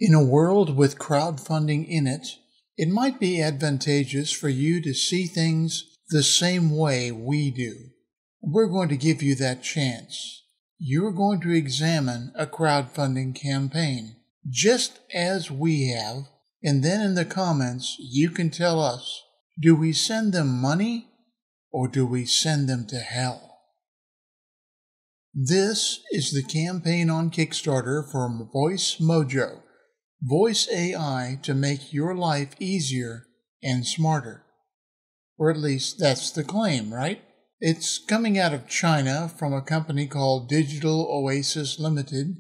In a world with crowdfunding in it, it might be advantageous for you to see things the same way we do. We're going to give you that chance. You're going to examine a crowdfunding campaign, just as we have, and then in the comments you can tell us, do we send them money or do we send them to hell? This is the campaign on Kickstarter for Voice Mojo, voice AI to make your life easier and smarter. Or at least that's the claim, right? It's coming out of China from a company called Digital Oasis Limited.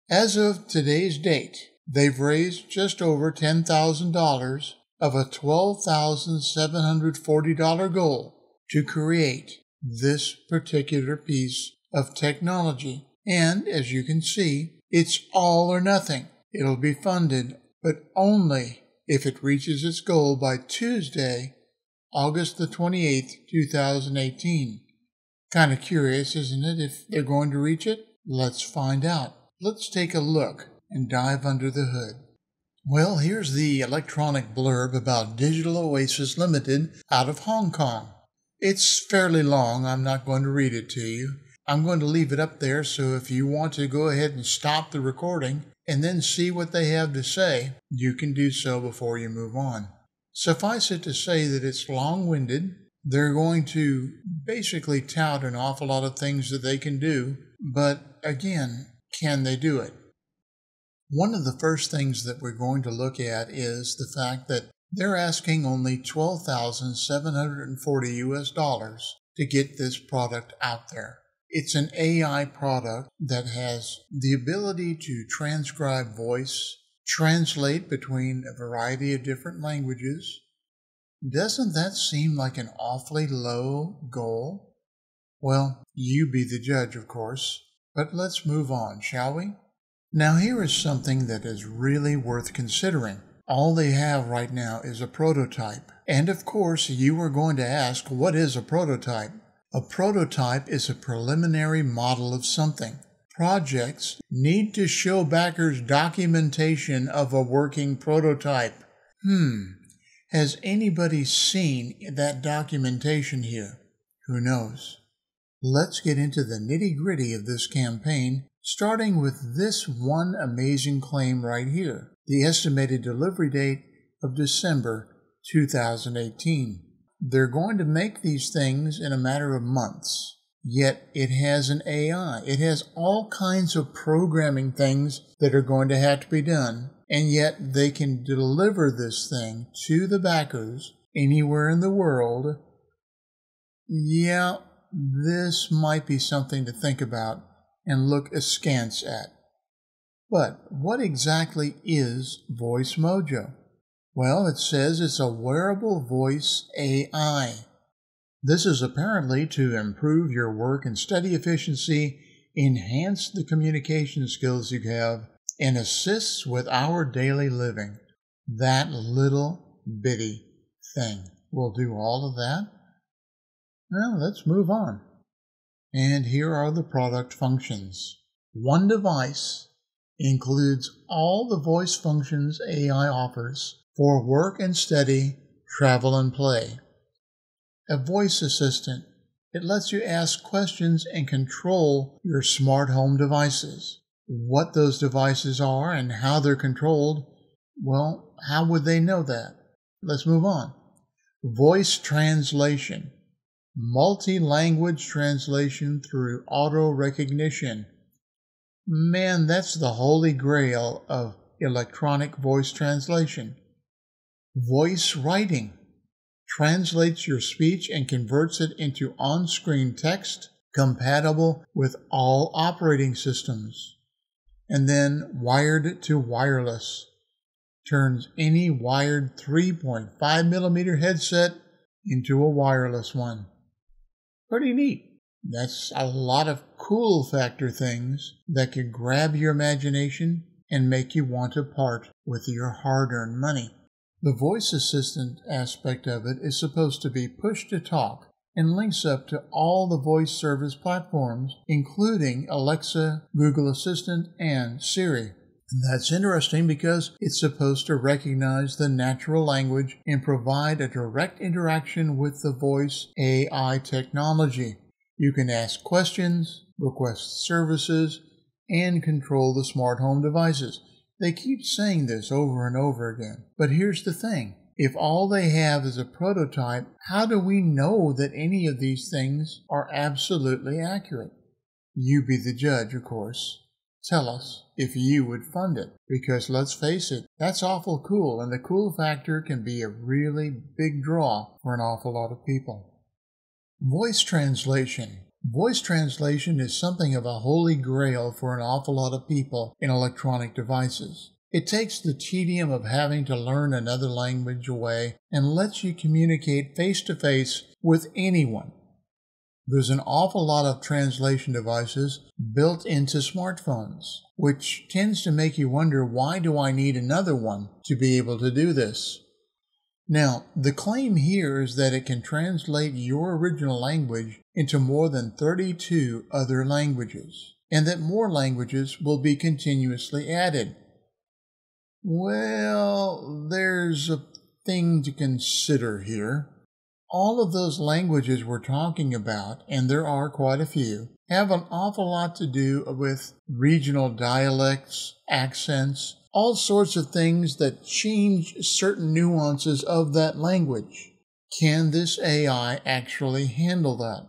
As of today's date, they've raised just over $10,000 of a $12,740 goal to create this particular piece of technology. And as you can see, it's all or nothing. It'll be funded, but only if it reaches its goal by Tuesday, August the 28th, 2018. Kind of curious, isn't it, if they're going to reach it? Let's find out. Let's take a look and dive under the hood. Well, here's the electronic blurb about Digital Oasis Limited out of Hong Kong. It's fairly long. I'm not going to read it to you. I'm going to leave it up there, so if you want to go ahead and stop the recording and then see what they have to say, you can do so before you move on. Suffice it to say that it's long-winded. They're going to basically tout an awful lot of things that they can do, but again, can they do it? One of the first things that we're going to look at is the fact that they're asking only $12,740 US to get this product out there. It's an AI product that has the ability to transcribe voice, translate between a variety of different languages. Doesn't that seem like an awfully low goal? Well, you be the judge, of course, but let's move on, shall we? Now here is something that is really worth considering. All they have right now is a prototype. And of course, you are going to ask, what is a prototype? A prototype is a preliminary model of something. Projects need to show backers documentation of a working prototype. Has anybody seen that documentation here? Who knows? Let's get into the nitty-gritty of this campaign, starting with this one amazing claim right here, the estimated delivery date of December 2018. They're going to make these things in a matter of months, yet it has an AI. It has all kinds of programming things that are going to have to be done, and yet they can deliver this thing to the backers anywhere in the world. Yeah, this might be something to think about and look askance at. But what exactly is Voice Mojo? Well, it says it's a wearable voice AI. This is apparently to improve your work and study efficiency, enhance the communication skills you have, and assists with our daily living. That little bitty thing will do all of that. Well, let's move on. And here are the product functions. One device includes all the voice functions AI offers for work and study, travel and play. A voice assistant. It lets you ask questions and control your smart home devices. What those devices are and how they're controlled, well, how would they know that? Let's move on. Voice translation. Multi-language translation through auto recognition. Man, that's the holy grail of electronic voice translation. Voice writing. Translates your speech and converts it into on-screen text compatible with all operating systems. And then wired to wireless. Turns any wired 3.5 millimeter headset into a wireless one. Pretty neat. That's a lot of cool factor things that can grab your imagination and make you want to part with your hard-earned money. The voice assistant aspect of it is supposed to be push to talk and links up to all the voice service platforms, including Alexa, Google Assistant, and Siri. And that's interesting because it's supposed to recognize the natural language and provide a direct interaction with the voice AI technology. You can ask questions, request services, and control the smart home devices. They keep saying this over and over again. But here's the thing. If all they have is a prototype, how do we know that any of these things are absolutely accurate? You be the judge, of course. Tell us if you would fund it, because let's face it, that's awful cool, and the cool factor can be a really big draw for an awful lot of people. Voice translation. Voice translation is something of a holy grail for an awful lot of people in electronic devices. It takes the tedium of having to learn another language away and lets you communicate face-to-face with anyone. There's an awful lot of translation devices built into smartphones, which tends to make you wonder, why do I need another one to be able to do this? Now, the claim here is that it can translate your original language into more than 32 other languages, and that more languages will be continuously added. Well, there's a thing to consider here. All of those languages we're talking about, and there are quite a few, have an awful lot to do with regional dialects, accents, all sorts of things that change certain nuances of that language. Can this AI actually handle that?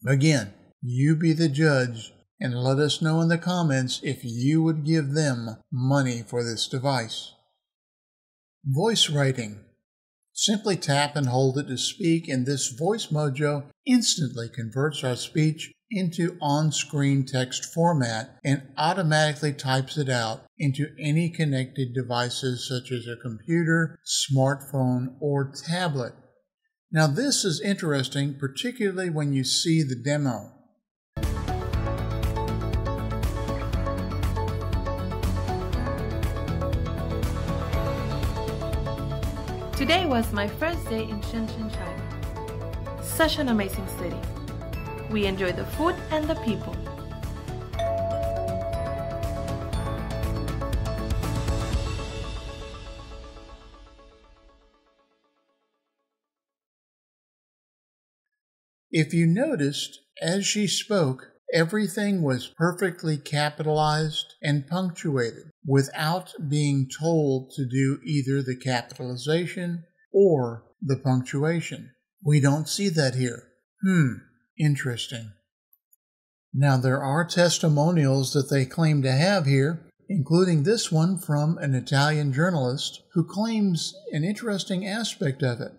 Again, you be the judge and let us know in the comments if you would give them money for this device. Voice writing. Simply tap and hold it to speak, and this Voice Mojo instantly converts our speech into on-screen text format and automatically types it out into any connected devices such as a computer, smartphone, or tablet. Now this is interesting, particularly when you see the demo. Today was my first day in Shenzhen, China. Such an amazing city. We enjoy the food and the people. If you noticed, as she spoke, everything was perfectly capitalized and punctuated without being told to do either the capitalization or the punctuation. We don't see that here. Interesting. Now there are testimonials that they claim to have here, including this one from an Italian journalist who claims an interesting aspect of it.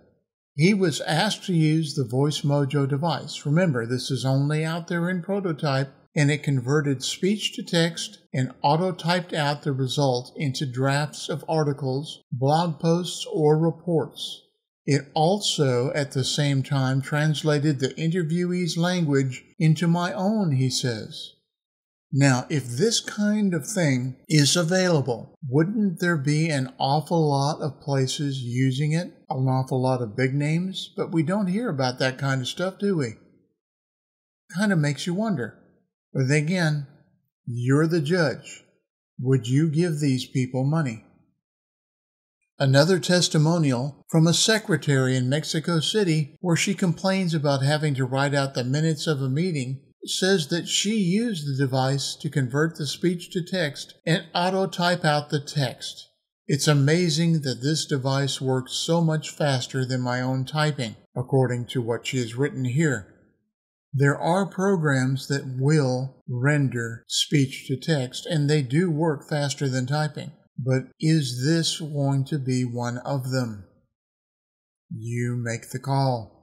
He was asked to use the Voice Mojo device. Remember, this is only out there in prototype, and it converted speech to text and auto-typed out the result into drafts of articles, blog posts, or reports. It also, at the same time, translated the interviewee's language into my own, he says. Now, if this kind of thing is available, wouldn't there be an awful lot of places using it? An awful lot of big names? But we don't hear about that kind of stuff, do we? Kind of makes you wonder. But again, you're the judge. Would you give these people money? Another testimonial from a secretary in Mexico City, where she complains about having to write out the minutes of a meeting, says that she used the device to convert the speech to text and auto-type out the text. It's amazing that this device works so much faster than my own typing, according to what she has written here. There are programs that will render speech to text, and they do work faster than typing. But is this going to be one of them? You make the call.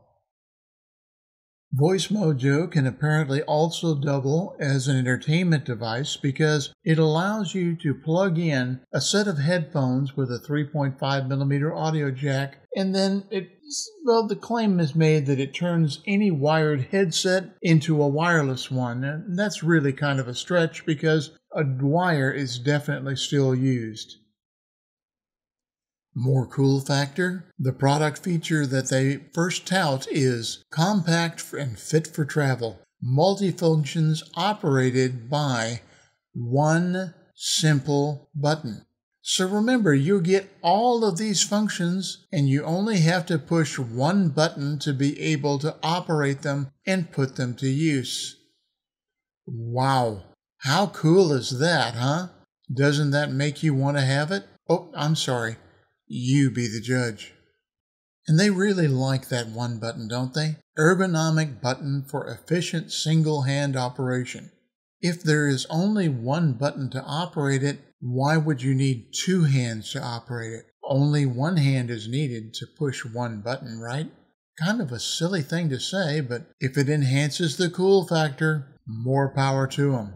Voice Mojo can apparently also double as an entertainment device because it allows you to plug in a set of headphones with a 3.5mm audio jack, and then the claim is made that it turns any wired headset into a wireless one. And that's really kind of a stretch because a wire is definitely still used. More cool factor, the product feature that they first tout is compact and fit for travel, multifunctions operated by one simple button. So remember, you get all of these functions and you only have to push one button to be able to operate them and put them to use. Wow, how cool is that, huh? Doesn't that make you want to have it? Oh, I'm sorry. You be the judge. And they really like that one button, don't they? Ergonomic button for efficient single-hand operation. If there is only one button to operate it, why would you need two hands to operate it? Only one hand is needed to push one button, right? Kind of a silly thing to say, but if it enhances the cool factor, more power to them.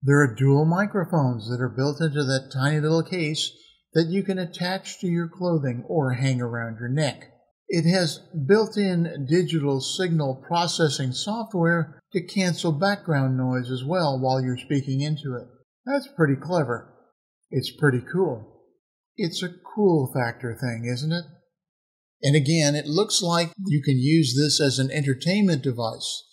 There are dual microphones that are built into that tiny little case that you can attach to your clothing or hang around your neck. It has built-in digital signal processing software to cancel background noise as well while you're speaking into it. That's pretty clever. It's pretty cool. It's a cool factor thing, isn't it? And again, it looks like you can use this as an entertainment device.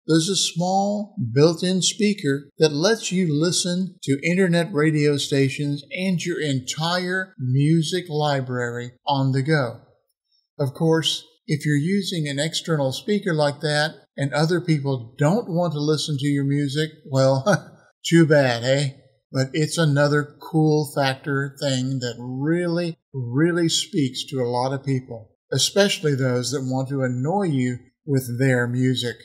There's a small built-in speaker that lets you listen to internet radio stations and your entire music library on the go. Of course, if you're using an external speaker like that and other people don't want to listen to your music, well, too bad, eh? But it's another cool factor thing that really, really speaks to a lot of people, especially those that want to annoy you with their music.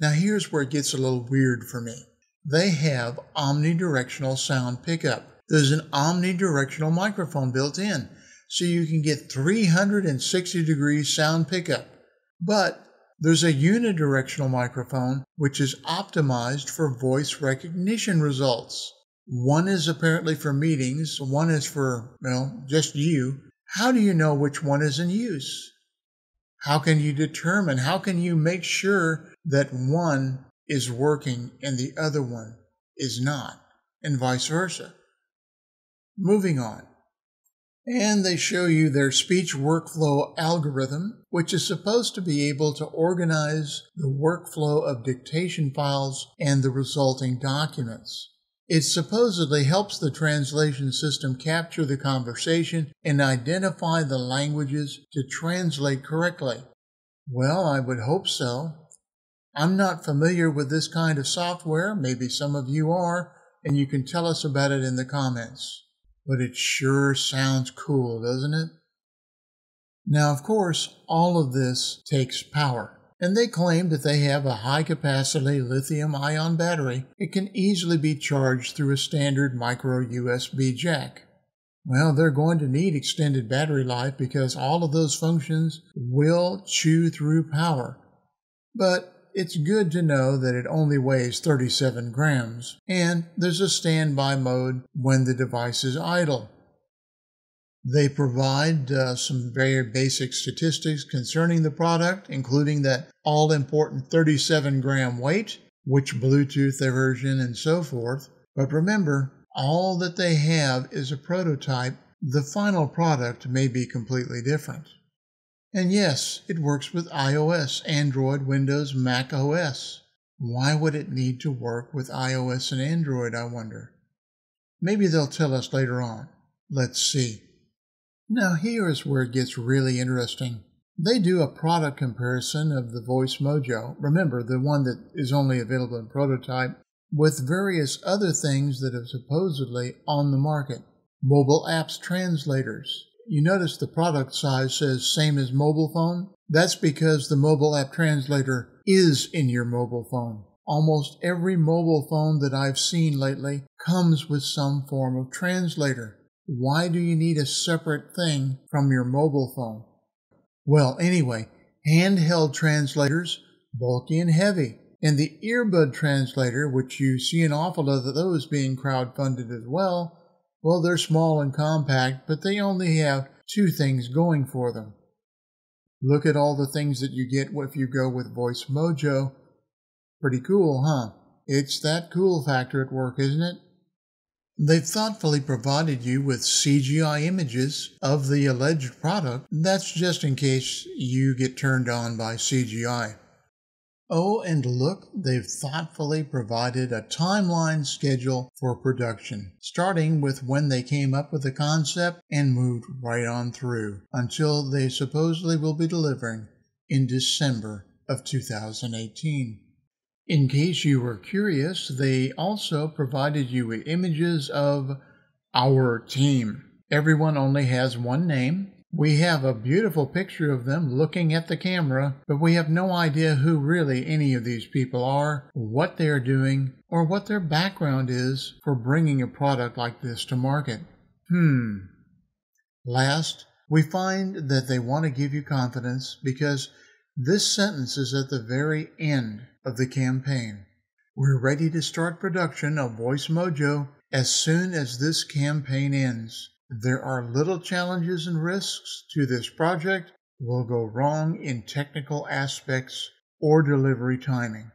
Now here's where it gets a little weird for me. They have omnidirectional sound pickup. There's an omnidirectional microphone built in, so you can get 360-degree sound pickup. But there's a unidirectional microphone which is optimized for voice recognition results. One is apparently for meetings, one is for, just you. How do you know which one is in use? How can you determine, how can you make sure that one is working and the other one is not, and vice versa? Moving on. And they show you their speech workflow algorithm, which is supposed to be able to organize the workflow of dictation files and the resulting documents. It supposedly helps the translation system capture the conversation and identify the languages to translate correctly. Well, I would hope so. I'm not familiar with this kind of software. Maybe some of you are, and you can tell us about it in the comments. But it sure sounds cool, doesn't it? Now, of course, all of this takes power. And they claim that they have a high-capacity lithium-ion battery. It can easily be charged through a standard micro USB jack. Well, they're going to need extended battery life because all of those functions will chew through power. But it's good to know that it only weighs 37 grams, and there's a standby mode when the device is idle. They provide some very basic statistics concerning the product, including that all-important 37-gram weight, which Bluetooth version, and so forth. But remember, all that they have is a prototype. The final product may be completely different. And yes, it works with iOS, Android, Windows, Mac OS. Why would it need to work with iOS and Android, I wonder? Maybe they'll tell us later on. Let's see. Now here is where it gets really interesting. They do a product comparison of the Voice Mojo, remember the one that is only available in prototype, with various other things that are supposedly on the market. Mobile apps translators. You notice the product size says same as mobile phone? That's because the mobile app translator is in your mobile phone. Almost every mobile phone that I've seen lately comes with some form of translator. Why do you need a separate thing from your mobile phone? Well, anyway, handheld translators, bulky and heavy. And the earbud translator, which you see an awful lot of those being crowdfunded as well, well, they're small and compact, but they only have two things going for them. Look at all the things that you get if you go with Voice Mojo. Pretty cool, huh? It's that cool factor at work, isn't it? They've thoughtfully provided you with CGI images of the alleged product. That's just in case you get turned on by CGI. Oh, and look, they've thoughtfully provided a timeline schedule for production, starting with when they came up with the concept and moved right on through until they supposedly will be delivering in December of 2018. In case you were curious, they also provided you with images of our team. Everyone only has one name. We have a beautiful picture of them looking at the camera, but we have no idea who really any of these people are, what they are doing, or what their background is for bringing a product like this to market. Last, we find that they want to give you confidence because this sentence is at the very end of the campaign. We're ready to start production of Voice Mojo as soon as this campaign ends. There are little challenges and risks to this project. Will go wrong in technical aspects or delivery timing.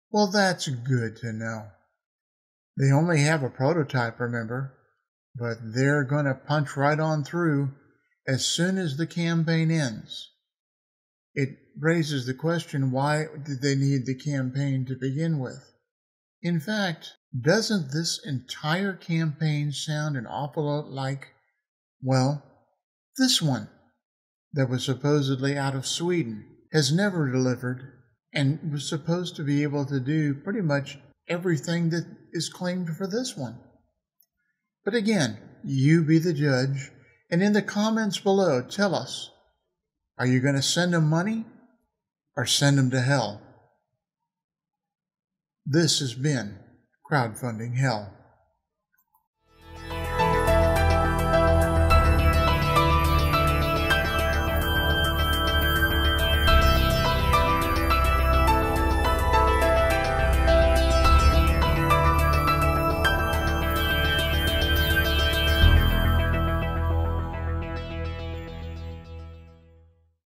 Well, that's good to know. They only have a prototype, remember, but they're going to punch right on through as soon as the campaign ends. It raises the question, why did they need the campaign to begin with? In fact, doesn't this entire campaign sound an awful lot like, well, this one that was supposedly out of Sweden, has never delivered, and was supposed to be able to do pretty much everything that is claimed for this one. But again, you be the judge, and in the comments below, tell us, are you going to send them money or send them to hell? This has been Crowdfunding Hell.